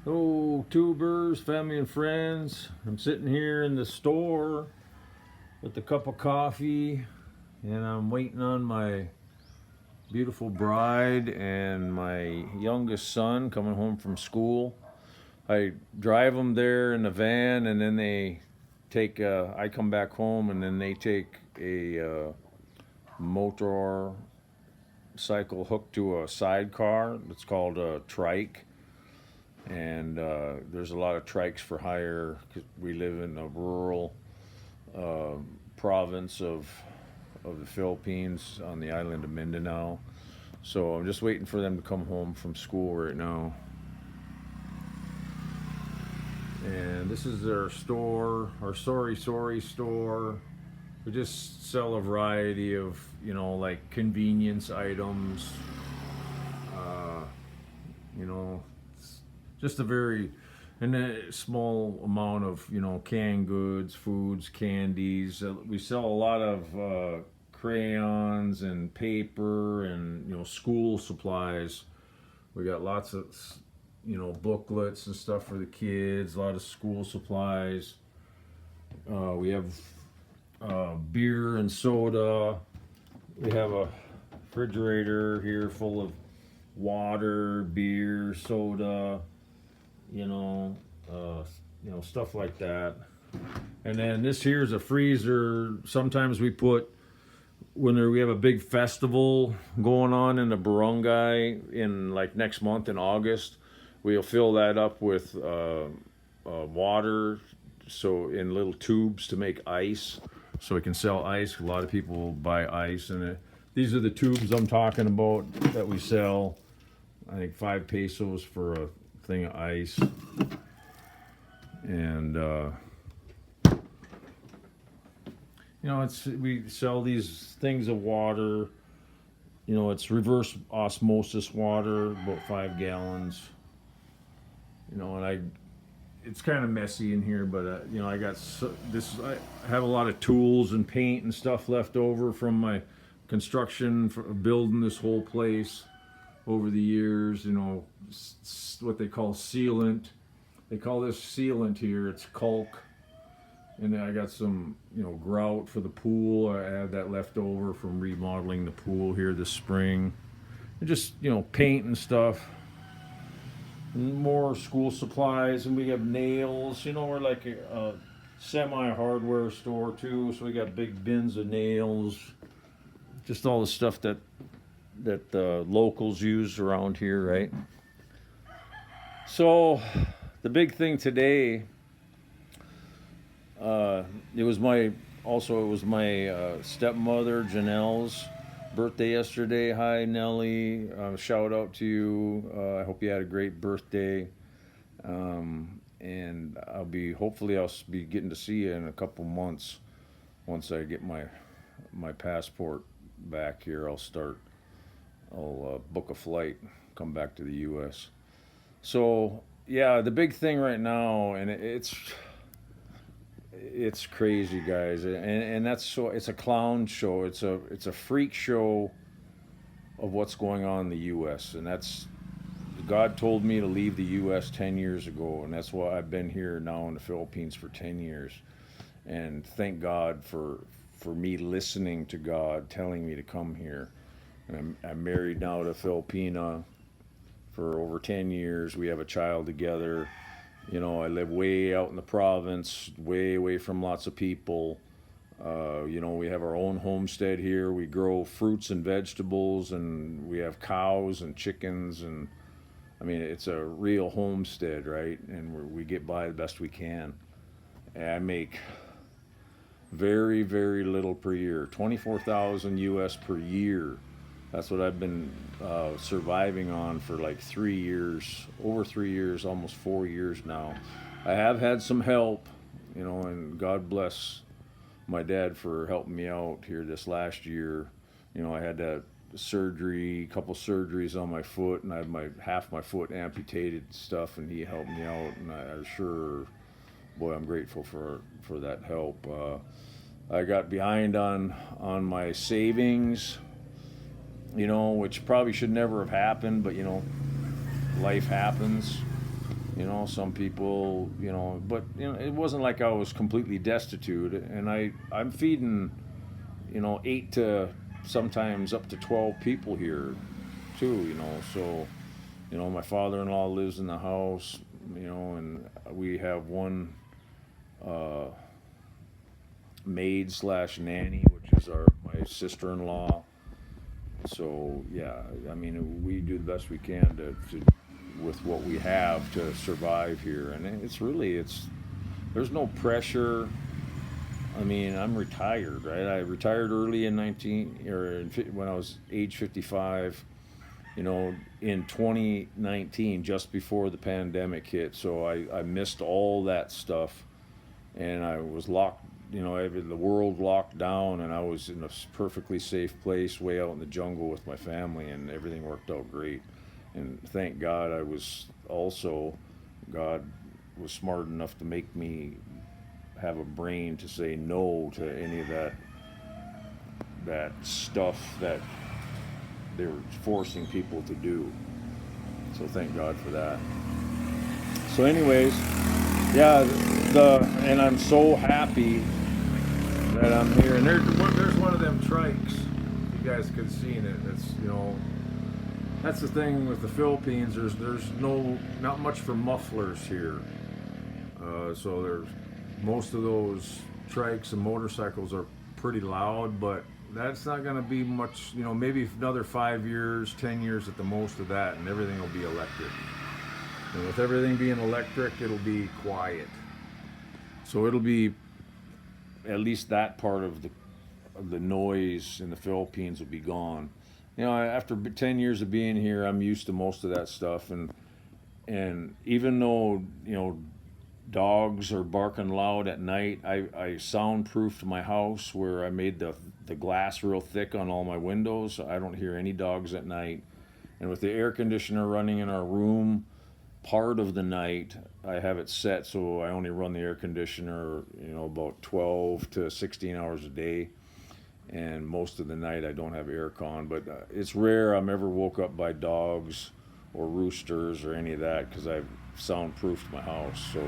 Oh, tubers, family and friends. I'm sitting here in the store with a cup of coffee and I'm waiting on my beautiful bride and my youngest son coming home from school. I drive them there in the van and then I come back home and then they take a motor cycle hooked to a sidecar. It's called a trike, and there's a lot of trikes for hire. 'Cause we live in a rural uh, province of the Philippines on the island of Mindanao. So I'm just waiting for them to come home from school right now. And this is their store, our Sorry store. We just sell a variety of, like convenience items. Uh, you know, just a very and a small amount of canned goods, foods, candies. We sell a lot of crayons and paper and school supplies. We got lots of booklets and stuff for the kids. A lot of school supplies. We have beer and soda. We have a refrigerator here full of water, beer, soda, you know, stuff like that. And then this here is a freezer. Sometimes we put we have a big festival going on in the barangay in like next month in August. We'll fill that up with water, so in little tubes to make ice, so we can sell ice. A lot of people buy ice, and these are the tubes I'm talking about that we sell. I think 5 pesos for a thing of ice, and we sell these things of water. It's reverse osmosis water, about 5 gallons. And it's kind of messy in here, but I got I have a lot of tools and paint and stuff left over from my construction for building this whole place over the years. What they call sealant. They call this sealant here. It's caulk. And then I got some, grout for the pool. I had that left over from remodeling the pool here this spring. And just, paint and stuff. And more school supplies, and we have nails. We're like a semi-hardware store too, so we got big bins of nails. Just all the stuff that the locals use around here, right? So the big thing today, it was my stepmother Janelle's birthday yesterday. Hi Nellie, shout out to you. I hope you had a great birthday, and hopefully I'll be getting to see you in a couple months. Once I get my passport back here, I'll book a flight, come back to the U.S. So yeah, the big thing right now, and it's crazy, guys, and it's a clown show. It's a freak show of what's going on in the U.S. And that's God told me to leave the U.S. 10 years ago, and that's why I've been here now in the Philippines for 10 years. And thank God for me listening to God telling me to come here. And I'm married now to Filipina for over 10 years. We have a child together. I live way out in the province, way away from lots of people. We have our own homestead here. We grow fruits and vegetables, and we have cows and chickens, and I mean, it's a real homestead, right? And we get by the best we can. And I make very, very little per year, 24,000 US per year. That's what I've been surviving on for like 3 years, over 3 years, almost 4 years now. I have had some help, and God bless my dad for helping me out here this last year. I had that surgery, a couple surgeries on my foot, and I had half my foot amputated and stuff, and he helped me out, and I'm grateful for that help. I got behind on my savings, which probably should never have happened, but life happens. You know, some people, you know, but you know, it wasn't like I was completely destitute. And I'm feeding, you know, 8 to sometimes up to 12 people here too. You know, so you know, my father-in-law lives in the house. You know, and we have one uh, maid slash nanny, which is my sister-in-law. So yeah, I mean, we do the best we can to with what we have to survive here, and it's there's no pressure. I mean, I'm retired, right? I retired early in 19 or when I was age 55. You know, in 2019, just before the pandemic hit, so I missed all that stuff, and I was locked. You know, the world locked down, and I was in a perfectly safe place, way out in the jungle with my family, and everything worked out great. And thank God, God was smart enough to make me have a brain to say no to any of that stuff that they were forcing people to do. So thank God for that. So, anyways, yeah, and I'm so happy that I'm here. And there's one of them trikes. You guys could see it. It's, you know, that's the thing with the Philippines. There's not much for mufflers here. So there's most of those trikes and motorcycles are pretty loud, but that's not going to be much. You know, maybe another 5 years, 10 years at the most of that, and everything will be electric. And with everything being electric, it'll be quiet. So it'll be at least that part of the noise in the Philippines will be gone. You know, after 10 years of being here, I'm used to most of that stuff, and even though, you know, dogs are barking loud at night, I soundproofed my house where I made the glass real thick on all my windows, so I don't hear any dogs at night. And with the air conditioner running in our room part of the night, I have it set so I only run the air conditioner, you know, about 12 to 16 hours a day. And most of the night I don't have aircon, but it's rare I'm ever woke up by dogs or roosters or any of that because I've soundproofed my house. So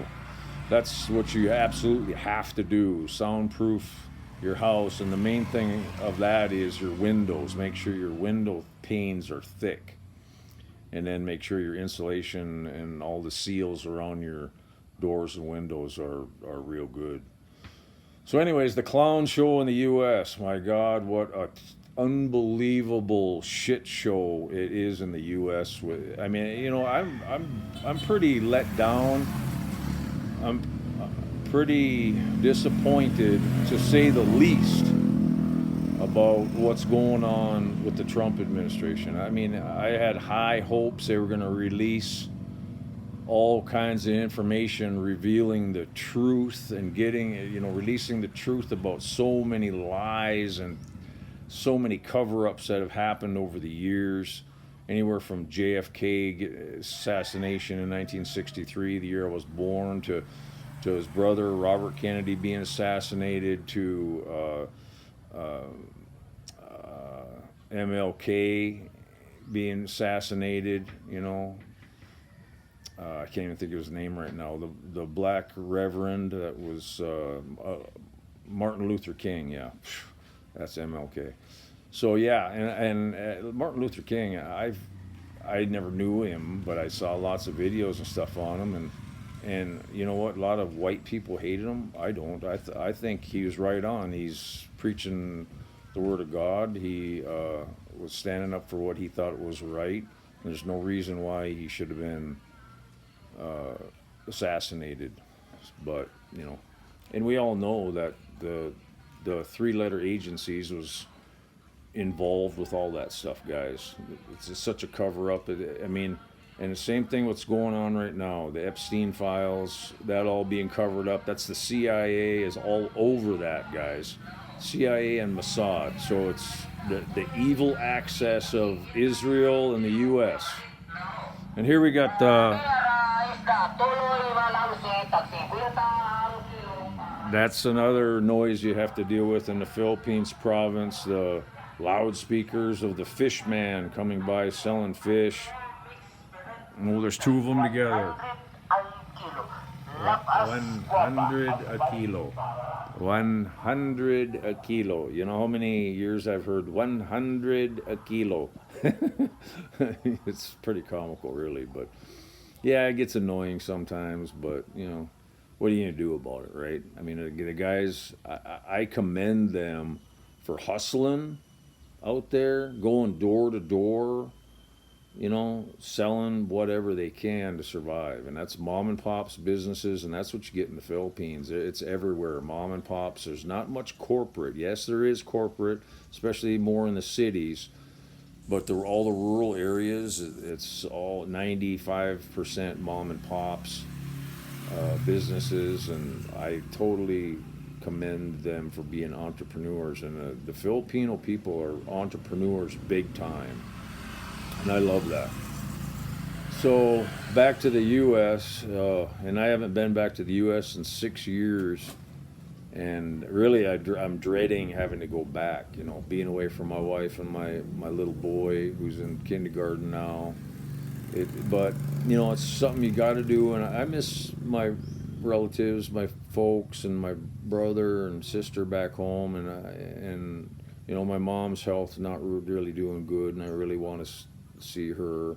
that's what you absolutely have to do, soundproof your house. And the main thing of that is your windows. Make sure your window panes are thick, and then make sure your insulation and all the seals around your doors and windows are real good. So anyways, the clown show in the U.S., my God, what a unbelievable shit show it is in the U.S. I mean, you know, I'm pretty let down. I'm pretty disappointed, to say the least, about what's going on with the Trump administration. I mean, I had high hopes they were going to release all kinds of information revealing the truth and releasing the truth about so many lies and so many cover-ups that have happened over the years, anywhere from JFK assassination in 1963, the year I was born, to his brother Robert Kennedy being assassinated, to MLK being assassinated, you know. I can't even think of his name right now. The black reverend that was Martin Luther King. Yeah, that's MLK. So yeah, and Martin Luther King, I never knew him, but I saw lots of videos and stuff on him, and you know what? A lot of white people hated him. I don't. I think he was right on. He's preaching the word of God. He was standing up for what he thought was right. There's no reason why he should have been assassinated. But you know, and we all know that the three-letter agencies was involved with all that stuff, guys. It's just such a cover-up. I mean, and the same thing what's going on right now, the Epstein files, that all being covered up. That's the CIA is all over that, guys. CIA and Mossad. So it's the evil access of Israel and the U.S. And here we got that's another noise you have to deal with in the Philippines province, the loudspeakers of the fish man coming by selling fish. Oh, there's two of them together. 100 a kilo. 100 a kilo. You know how many years I've heard 100 a kilo? It's pretty comical, really. But yeah, it gets annoying sometimes. But you know, what are you gonna do about it, right? I mean, the guys, I commend them for hustling out there, going door to door, you know, selling whatever they can to survive. And that's mom and pops businesses, and that's what you get in the Philippines. It's everywhere. Mom and pops. There's not much corporate. Yes, there is corporate, especially more in the cities. But all the rural areas, it's all 95% mom and pops businesses, and I totally commend them for being entrepreneurs. And the Filipino people are entrepreneurs big time. And I love that. So back to the U.S., and I haven't been back to the U.S. in 6 years, and really I'm dreading having to go back. You know, being away from my wife and my little boy who's in kindergarten now. But you know, it's something you got to do, and I miss my relatives, my folks, and my brother and sister back home, and you know, my mom's health not really doing good, and I really want to see her.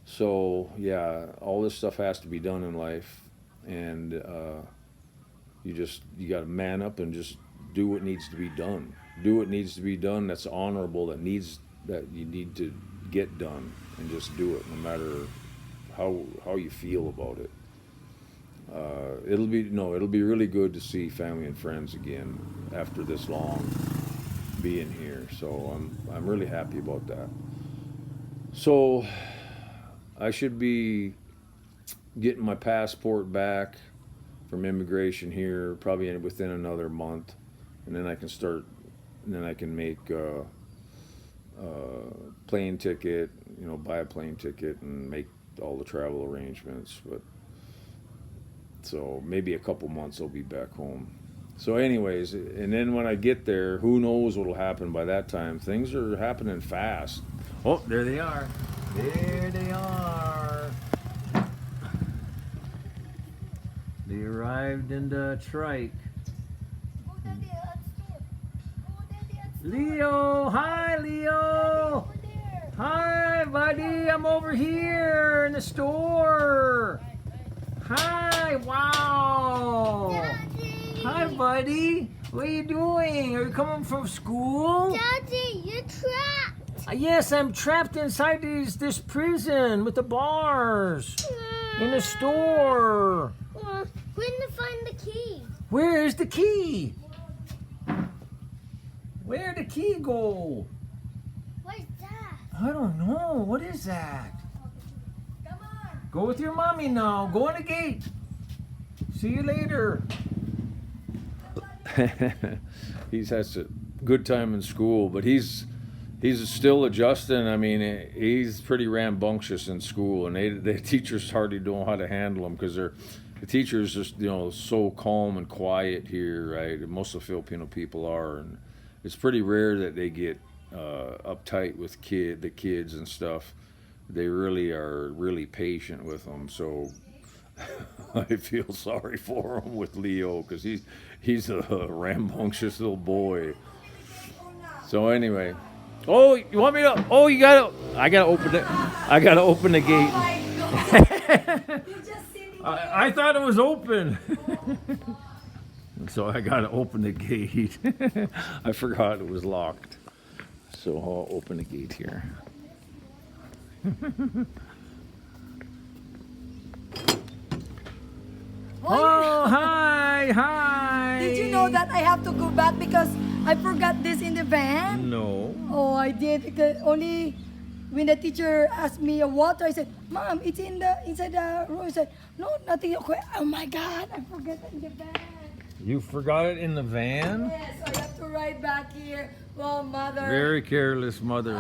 So yeah, all this stuff has to be done in life, and you got to man up and just do what needs to be done. Do what needs to be done. That's honorable. That you need to get done, and just do it, no matter how you feel about it. It'll be really good to see family and friends again after this long being here. So I'm really happy about that. So I should be getting my passport back from immigration here probably within another month, and then I can start. And then I can make plane ticket, you know, buy a plane ticket and make all the travel arrangements. But so maybe a couple months I'll be back home. So anyways, and then when I get there, who knows what'll happen by that time. Things are happening fast. Oh, there they are. There they are. They arrived in the trike. Leo, hi Leo. Hi buddy, I'm over here in the store. Hi, wow. Daddy. Hi buddy, what are you doing? Are you coming from school? Daddy, you're trapped. Yes, I'm trapped inside this prison with the bars in the store. When to find the key? Where's the key? Where'd the key go? What's that? I don't know. What is that? Come on. Go with your mommy now. Go in the gate. See you later. He's has a good time in school, but he's still adjusting. I mean, he's pretty rambunctious in school, and the teachers hardly know how to handle him because the teachers just, you know, so calm and quiet here, right? Most of the Filipino people are, and it's pretty rare that they get uptight with the kids and stuff. They really are really patient with them. So I feel sorry for him with Leo because he's a rambunctious little boy. So anyway, oh, you want me to? Oh, I gotta open it. I gotta open the gate. I thought it was open. So I gotta open the gate. I forgot it was locked. So I'll open the gate here. Oh, hi. Did you know that I have to go back because I forgot this in the van? No. Oh, I did. Because only when the teacher asked me a water, I said, "Mom, it's inside the room." I said, "No, nothing." Okay. Oh my God, I forgot it in the van. You forgot it in the van? Yes, so I have to ride back here. Well, mother. Very careless mother.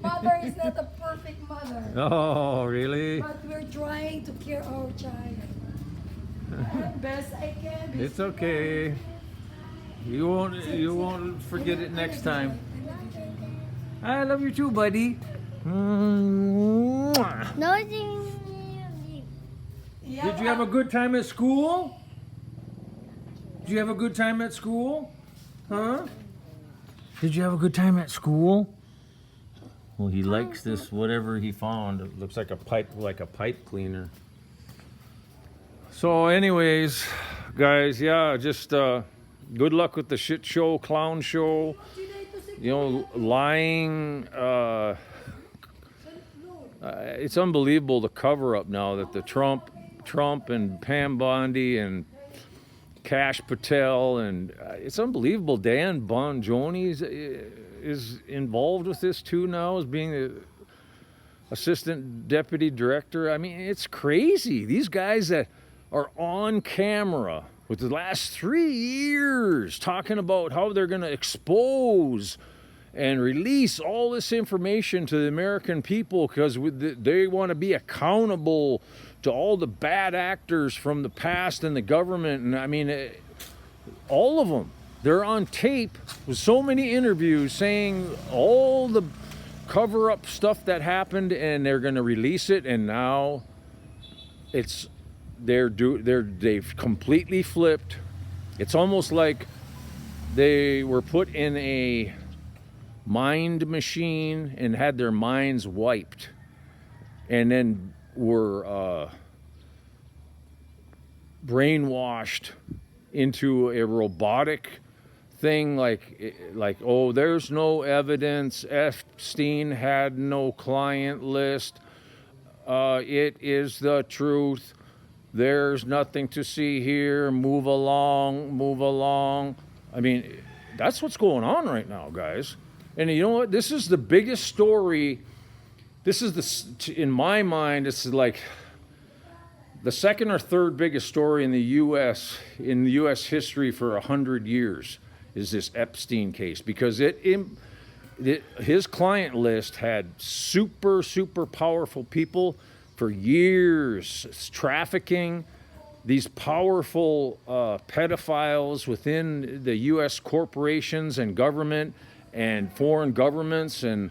Mother is not a perfect mother. Oh, really? But we're trying to care our child. Best I can. It's okay. You won't forget it next time. I love you too, buddy. Mwah. No, Yeah. Did you have a good time at school? Did you have a good time at school? Huh? Did you have a good time at school? Well, he likes this whatever he found. It looks like a pipe cleaner. So, anyways, guys, yeah, just good luck with the shit show, clown show. You know, lying. It's unbelievable the cover up now that the Trump and Pam Bondi and Kash Patel and it's unbelievable. Dan Bonjoni is involved with this too now as being the assistant deputy director. I mean, it's crazy. These guys that are on camera with the last 3 years talking about how they're going to expose and release all this information to the American people because they want to be accountable to all the bad actors from the past and the government. And I mean, all of them, they're on tape with so many interviews saying all the cover up stuff that happened, and they're going to release it. And now they've completely flipped. It's almost like they were put in a mind machine and had their minds wiped, and then were brainwashed into a robotic thing like oh, there's no evidence, Epstein had no client list, it is the truth, there's nothing to see here, move along. I mean, that's what's going on right now, guys. And you know what? This is the biggest story. This is in my mind, it's like the second or third biggest story in the U.S. history for 100 years is this Epstein case, because his client list had super powerful people for years trafficking these powerful pedophiles within the U.S. corporations and government and foreign governments, and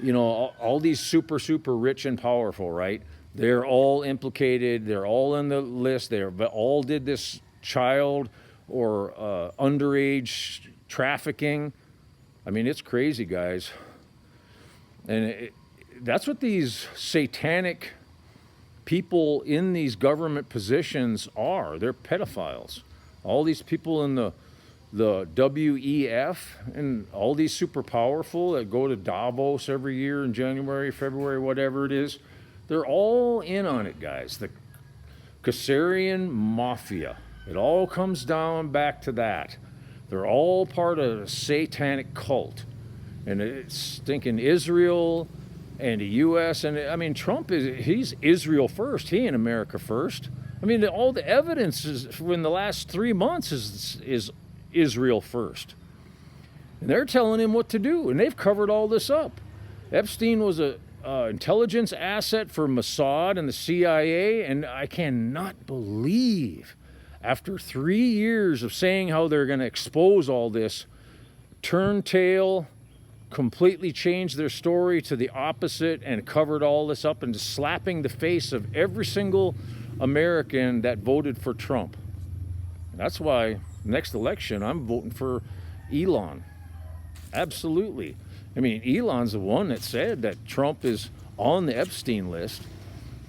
you know, all these super rich and powerful, right? They're all implicated. They're all in the list. They all did this child or underage trafficking. I mean, it's crazy, guys. And that's what these satanic people in these government positions are. They're pedophiles. All these people in the WEF and all these super powerful that go to Davos every year in January, February, whatever it is, they're all in on it, guys. The Khazarian mafia. It all comes down back to that. They're all part of a satanic cult. And it's thinking Israel and the U.S. And I mean, Trump he's Israel first. He ain't America first. I mean, all the evidence is in the last 3 months is Israel first. And they're telling him what to do, and they've covered all this up. Epstein was a intelligence asset for Mossad and the CIA, and I cannot believe after 3 years of saying how they're going to expose all this, turn tail, completely changed their story to the opposite and covered all this up and slapping the face of every single American that voted for Trump. And that's why next election I'm voting for Elon. Absolutely. I mean, Elon's the one that said that Trump is on the Epstein list.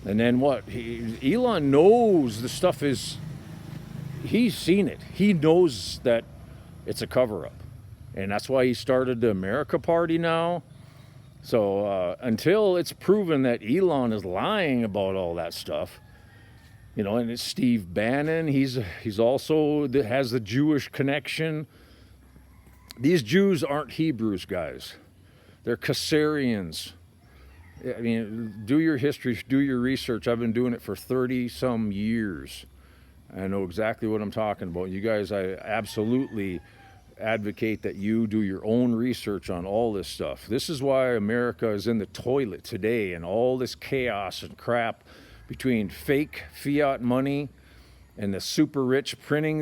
And then what? Elon knows the stuff he's seen it. He knows that it's a cover-up. And that's why he started the America Party now. So until it's proven that Elon is lying about all that stuff, you know, and it's Steve Bannon. He's also has the Jewish connection. These Jews aren't Hebrews, guys. They're Khazarians. I mean, do your history, do your research. I've been doing it for 30-some years. I know exactly what I'm talking about. You guys, I absolutely advocate that you do your own research on all this stuff. This is why America is in the toilet today, and all this chaos and crap between fake fiat money and the super rich printing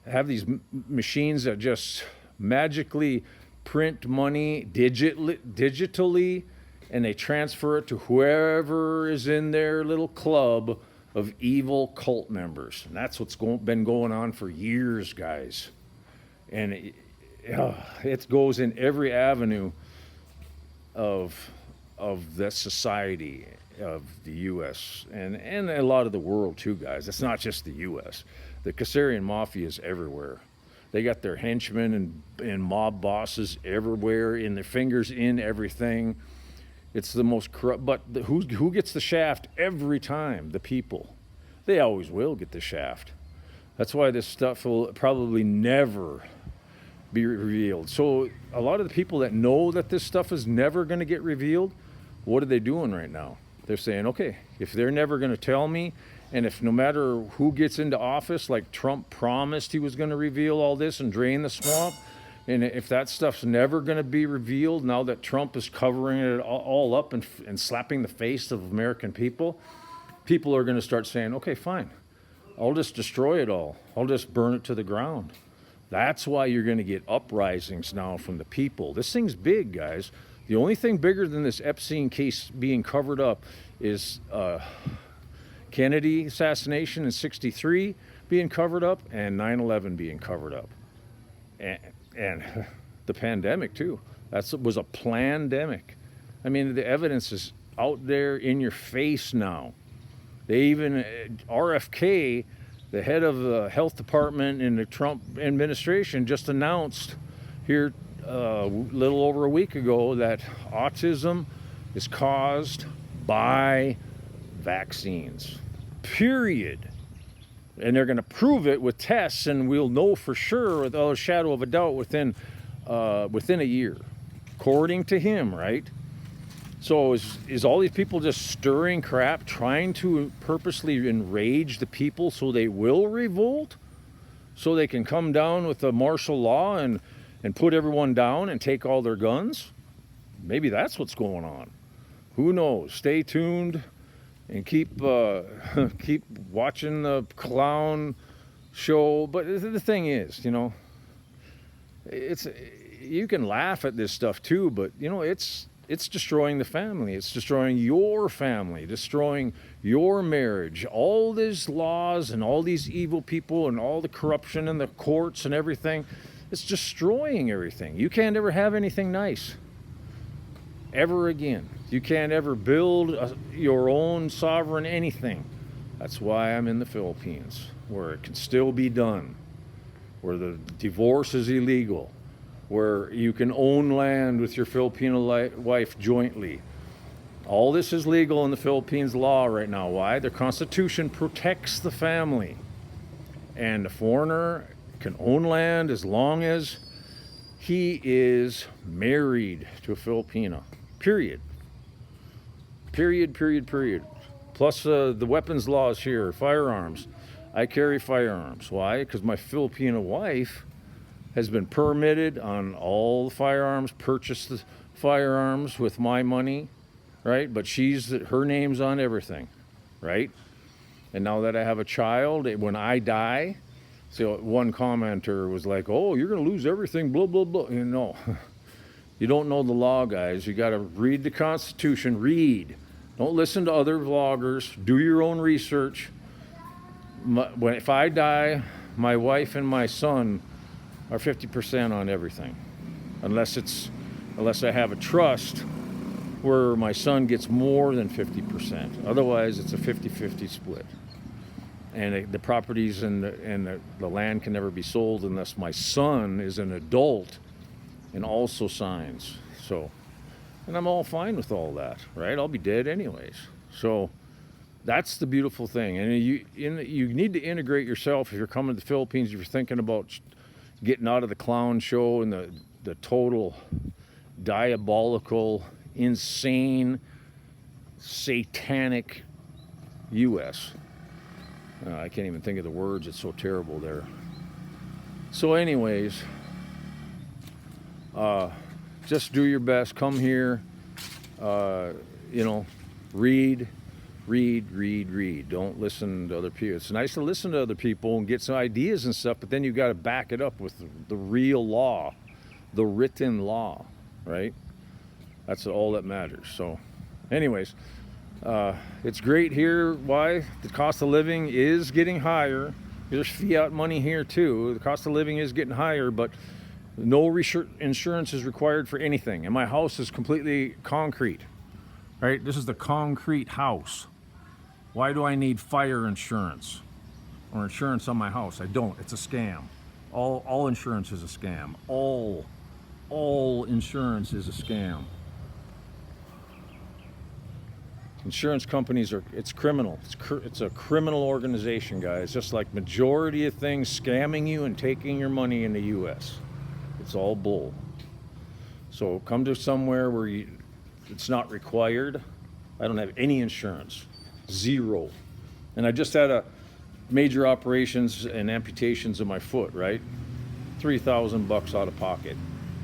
have these machines that just magically print money digitally, and they transfer it to whoever is in their little club of evil cult members. And that's what's been going on for years, guys. And it goes in every avenue of the society of the U.S. and a lot of the world too, guys. It's not just the U.S. The Kasarian Mafia is everywhere. They got their henchmen and mob bosses everywhere, in their fingers in everything. It's the most corrupt. But who gets the shaft every time? The people. They always will get the shaft. That's why this stuff will probably never be revealed. So a lot of the people that know that this stuff is never going to get revealed, what are they doing right now? They're saying, okay, if they're never going to tell me, and if no matter who gets into office, like Trump promised he was going to reveal all this and drain the swamp, and if that stuff's never going to be revealed, now that Trump is covering it all up and slapping the face of American people, people are going to start saying, okay, fine, I'll just destroy it all. I'll just burn it to the ground. That's why you're going to get uprisings now from the people. This thing's big, guys. The only thing bigger than this Epstein case being covered up is Kennedy assassination in '63 being covered up, and 9/11 being covered up, and the pandemic too. That was a pandemic. I mean, the evidence is out there in your face now. They even RFK, the head of the health department in the Trump administration, just announced here a little over a week ago that autism is caused by vaccines. Period. And they're going to prove it with tests, and we'll know for sure, without a shadow of a doubt, within a year, according to him, right? So is all these people just stirring crap, trying to purposely enrage the people so they will revolt, so they can come down with a martial law and put everyone down and take all their guns? Maybe that's what's going on. Who knows? Stay tuned and keep watching the clown show. But the thing is, you know, you can laugh at this stuff too, but you know, it's destroying the family. It's destroying your family, destroying your marriage. All these laws and all these evil people and all the corruption in the courts and everything, it's destroying everything. You can't ever have anything nice ever again. You can't ever build your own sovereign anything. That's why I'm in the Philippines, where it can still be done, where the divorce is illegal, where you can own land with your Filipino wife jointly. All this is legal in the Philippines law right now. Why? The Constitution protects the family. And the foreigner can own land as long as he is married to a Filipina. Period. Period, period, period. Plus the weapons laws here, firearms. I carry firearms. Why? Because my Filipino wife has been permitted on all the firearms, purchased the firearms with my money, right? But her name's on everything, right? And now that I have a child, when I die, so one commenter was like, oh, you're going to lose everything, blah, blah, blah. You know, you don't know the law, guys. You got to read the Constitution, read. Don't listen to other vloggers. Do your own research. If I die, my wife and my son are 50% on everything, unless I have a trust where my son gets more than 50%. Otherwise, it's a 50-50 split. And the properties and the land can never be sold unless my son is an adult and also signs. So, and I'm all fine with all that, right? I'll be dead anyways. So that's the beautiful thing. And you need to integrate yourself if you're coming to the Philippines, if you're thinking about getting out of the clown show and the total diabolical, insane, satanic U.S. I can't even think of the words. It's so terrible there. So anyways, just do your best. Come here, read. Don't listen to other people. It's nice to listen to other people and get some ideas and stuff, but then you got to back it up with the real law, the written law, right? That's all that matters. So anyways, It's great here. Why? The cost of living is getting higher. There's fiat money here too. The cost of living is getting higher, but no insurance is required for anything. And my house is completely concrete, right? This is the concrete house. Why do I need fire insurance or insurance on my house? I don't. It's a scam. All insurance is a scam. All insurance is a scam. Insurance companies it's criminal. It's a criminal organization, guys. Just like majority of things scamming you and taking your money in the US. It's all bull. So come to somewhere where it's not required. I don't have any insurance. Zero. And I just had a major operations and amputations of my foot, right? $3,000 out of pocket.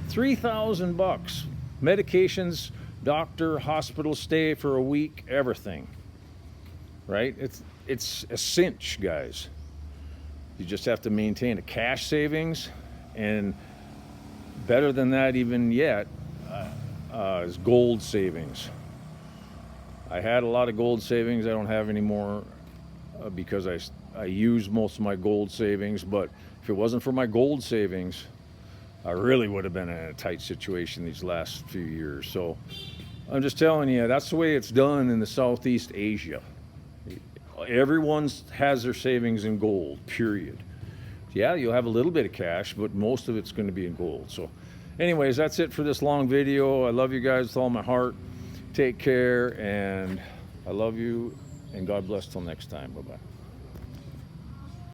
$3,000. Medications, doctor, hospital stay for a week, everything. Right? It's a cinch, guys. You just have to maintain a cash savings, and better than that even yet is gold savings. I had a lot of gold savings. I don't have any more because I used most of my gold savings, but if it wasn't for my gold savings, I really would have been in a tight situation these last few years. So I'm just telling you, that's the way it's done in the Southeast Asia. Everyone has their savings in gold, period. Yeah, you'll have a little bit of cash, but most of it's going to be in gold. So anyways, that's it for this long video. I love you guys with all my heart. Take care, and I love you, and God bless till next time. Bye-bye.